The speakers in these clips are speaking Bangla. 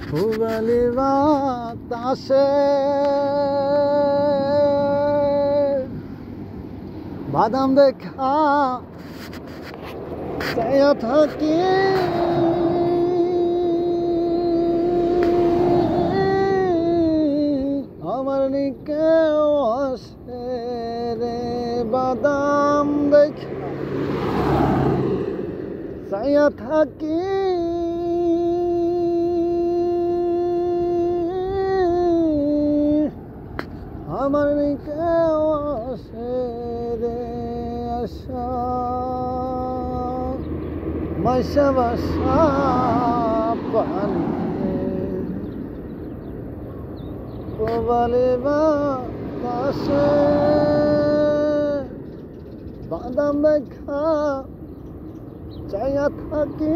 পূবালি বাতাসে বাদাম দেখা চাইয়া থাকি, আমার নিকে আসে রে বাদাম দেখা চাইয়া থাকি, আমার নিকে আসে রে আশা মাইশা বাসা পানি পূবালি বাতাসে বাদাম দেখা চাইয়া থাকি,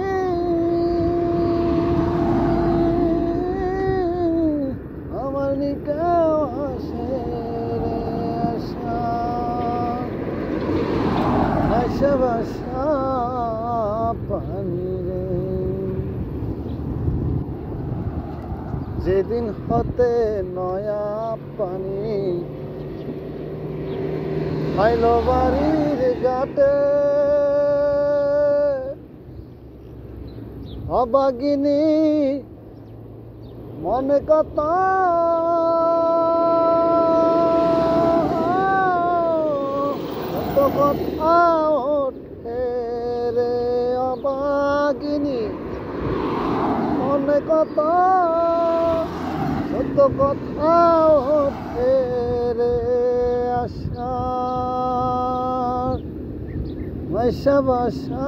আমার নিকে আসে রে আশা মাইশা বাসা পানি রে। যেদিন হতে নয়া পানি আইল বাড়ির ঘাটে, অবাগিনী মনে কথা কথা ওঠে রে, অবাগিনী মনে কথা সত্য কথা ওঠে রে আশা মাইশা বাসা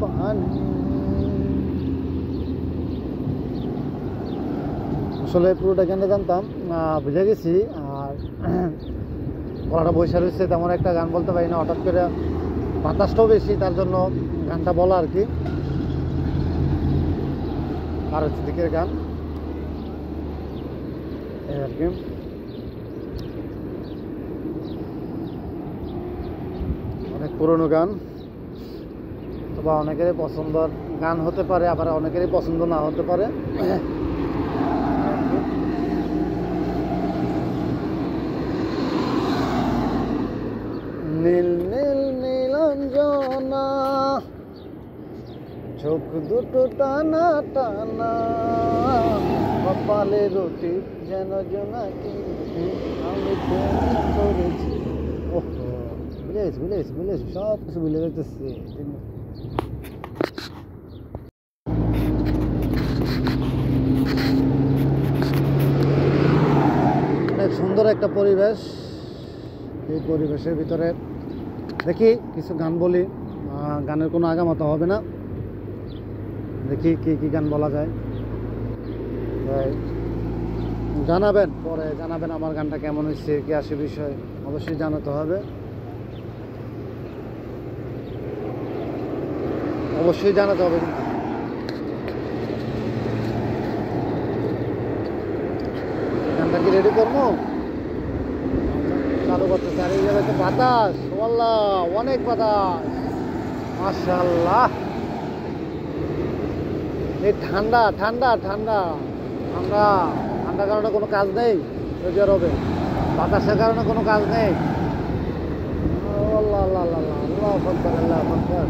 পানি। আসলে পুরোটা গানটা জানতাম, বুঝে গেছি। আর গলাটা বৈশা রয়েছে, তেমন একটা গান বলতে পারি না, হঠাৎ করে বাতাসটাও বেশি, তার জন্য গানটা বলা আর কি। আর হচ্ছে দিকের গান আর কি। অনেক পুরনো গান, অথবা অনেকেরই পছন্দের গান হতে পারে, আবার অনেকেরই পছন্দ না হতে পারে। নীল নীল নীলাঞ্জনা চোখ দুটো টানা টানা, কপালে রুটি যেন জোনাকি আমি করেছি। ওহো, ভুলে গেছি সব কিছু ভুলে যেতেছি। অনেক সুন্দর একটা পরিবেশ, এই পরিবেশের ভিতরে দেখি কিছু গান বলি। গানের কোনো আগামাথা হবে না, দেখি কি গান বলা যায়। জানাবেন, পরে জানাবেন আমার গানটা কেমন হয়েছে, কি আসে বিষয় অবশ্যই জানাতে হবে, অবশ্যই জানাতে হবে। গানটা কি রেডি করবো? চালু করতে চালিয়ে যাবে তো। বাতাস, ওয়াল্লাহ অনেক বাতাস, মাশাআল্লাহ। এই ঠান্ডা ঠান্ডা ঠান্ডা ঠান্ডা ঠান্ডার কারণে কোনো কাজ নেই সৌদি আরবে, বাতাসের কারণে কোনো কাজ নেই। আল্লাহ আল্লাহ আল্লাহ আল্লাহ আকবার আল্লাহ আকবার।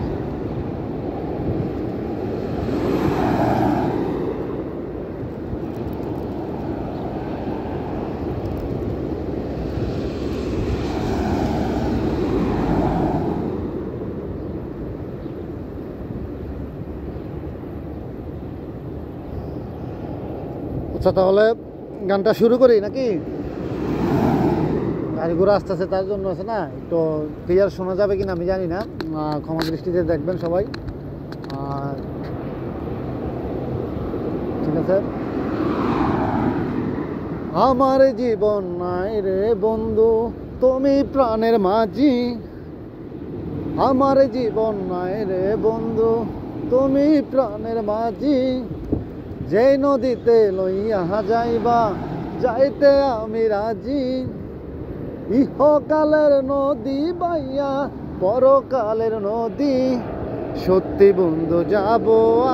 আচ্ছা, তাহলে গানটা শুরু করি নাকি? গাড়ি ঘোড়া আসতেছে, তার জন্য আছে না, একটু ক্লিয়ার শোনা যাবে কিনা আমি জানি না, ক্ষমা দৃষ্টিতে দেখবেন সবাই। আর ঠিক আছে। আমার জীবন নাই রে বন্ধু তুমি প্রাণের মাঝি, আমার জীবন নাই রে বন্ধু তুমি প্রাণের মাঝি, যেই নদীতে লইয়া যাইবা যাইতে আমি রাজি, ইহকালের নদী বাইয়া পরকালের নদী, সত্যি বন্ধু যাব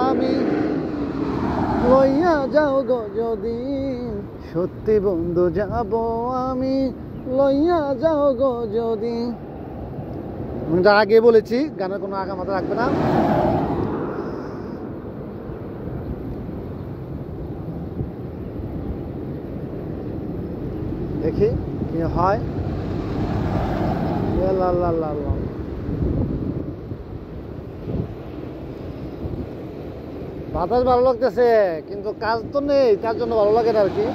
আমি, লইয়া যাও গো যদি। সত্যি বন্ধু যাব আমি, লইয়া যাও গো যদি। যা আগে বলেছি, গানের কোনো আগা মাথা রাখবে না। দেখি কি হয়। বাতাস ভালো লাগতেছে, কিন্তু কাজ তো নেই, তার জন্য ভালো লাগে না আর কি।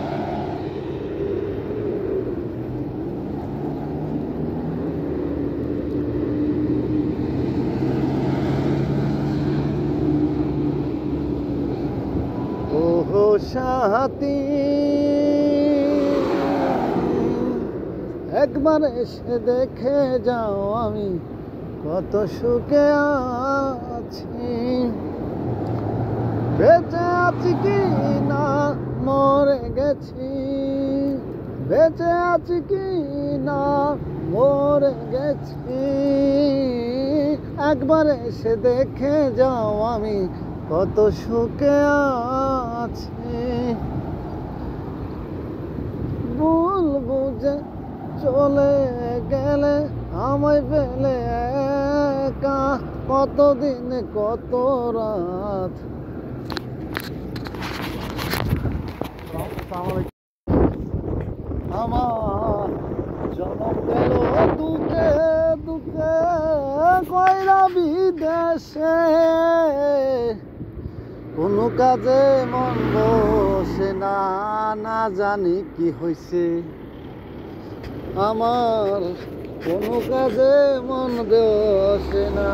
ওহো সাথী, একবার এসে দেখে যাও আমি কত সুখে আছি। বেঁচে আছি কি না মরে গেছি, বেঁচে আছি কি না মরে গেছি। একবার এসে দেখে যাও আমি কত সুখে আছি। ভুল বুঝে চলে গেলে আমায় পেলে একা, কতদিন কত রাত। আমার জনম গেল দুঃখে দুঃখে কইরা বিদেশে, কোনো কাজে মন বসে না, না জানি কি হইছে আমার। কোনো কাজে মন বসে না,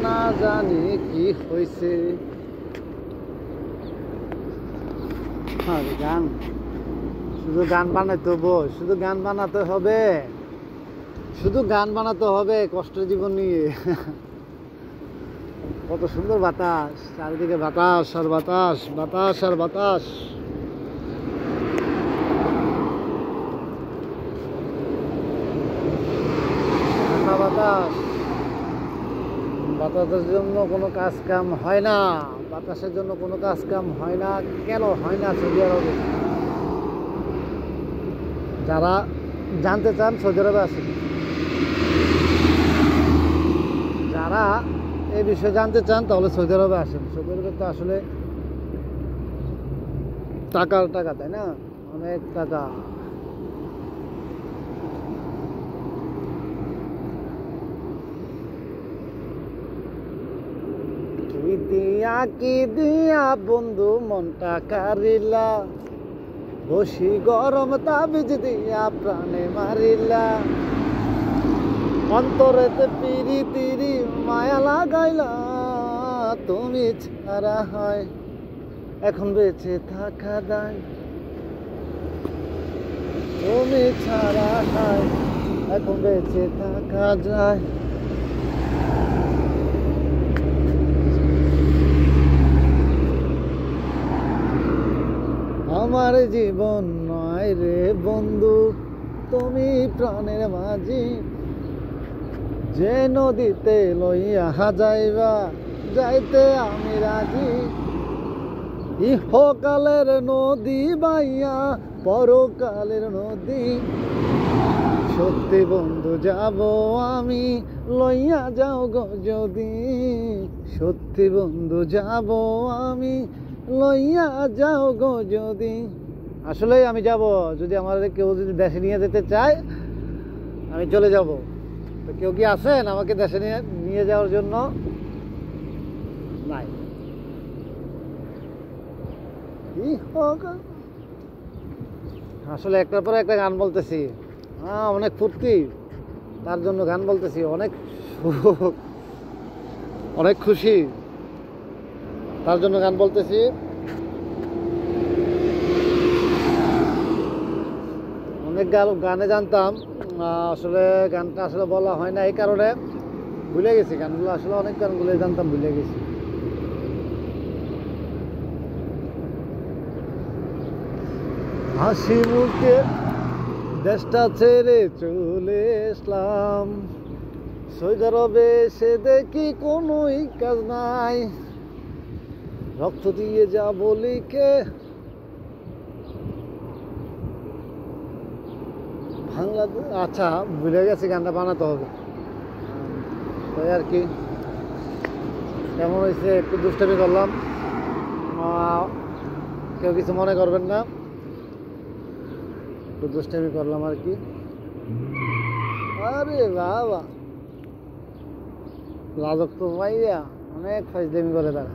না জানি কি হইছে। গান, শুধু গান বানাইতে হবে, শুধু গান বানাতে হবে, শুধু গান বানাতে হবে কষ্টের জীবন নিয়ে। কত সুন্দর বাতাস, চারিদিকে বাতাস আর বাতাস, বাতাস আর বাতাস। ঠান্ডা বাতাস, বাতাসের জন্য কোনো কাজ কাম হয় না, বাতাসের জন্য কোনো কাজ কাম হয় না। কেন হয় না সৌদি আরবে? যারা জানতে চান সৌদি আরবে আসেন, যারা এই বিষয়ে জানতে চান তাহলে সৌদি আরবে আসেন। সৌদি আরবে তো আসলে টাকার টাকা, তাই না? অনেক টাকা। কি দিয়া বন্ধু মনটা কারিলা, বসি গরম তাবিজ দিয়া প্রাণে মারিলা। অন্তরেতে পিরি তিরি মায়া লাগাইলা, তুমি ছাড়া হয় এখন বেঁচে থাকা দায়। তুমি ছাড়া হয় এখন বেঁচে থাকা যায়। আমার জীবন নয় রে বন্ধু, তুমি প্রাণের মাঝি। যে নদীতে লইয়া যাইবা যাইতে আমি রাজি। ইহকালের নদী বাইয়া পরকালের নদী। সত্যি বন্ধু যাব আমি, লইয়া যাও গো যদি। সত্যি বন্ধু যাব আমি, লইয়া যাও গো যদি। আসলেই আমি যাব, যদি আমার কেউ যদি দেশে নিয়ে যেতে চায় আমি চলে যাব। তো কেউ কি আছেন আমাকে দেশে নিয়ে যাওয়ার জন্য? নাই। আসলে একটার পর একটা গান বলতেছি, অনেক ফুর্তি, তার জন্য গান বলতেছি। অনেক অনেক খুশি, তার জন্য গান বলতেছি। অনেক গানে জানতাম, আসলে গানটা আসলে বলা হয় না, এই কারণে ভুলে গেছি গানগুলো। আসলে অনেক গানগুলো জানতাম, ভুলে গেছি। হাসি মুখে দেশটা ছেড়ে চলে এসলাম, সৌদি আরবে সে দেখি কোনোই কাজ নাই, রক্ত দিয়ে যা বলি কে বাংলাদেশ। আচ্ছা ভুলে গেছি, গানটা বানাতে হবে। তাই আর কি, কেমন হয়েছে একটু দুষ্টামি করলাম, কেউ কিছু মনে করবেন না, একটু দুষ্টামি করলাম আর কি। আরে বাবা লাজক তো ভাইয়া অনেক ফাইজলামি করে তারা।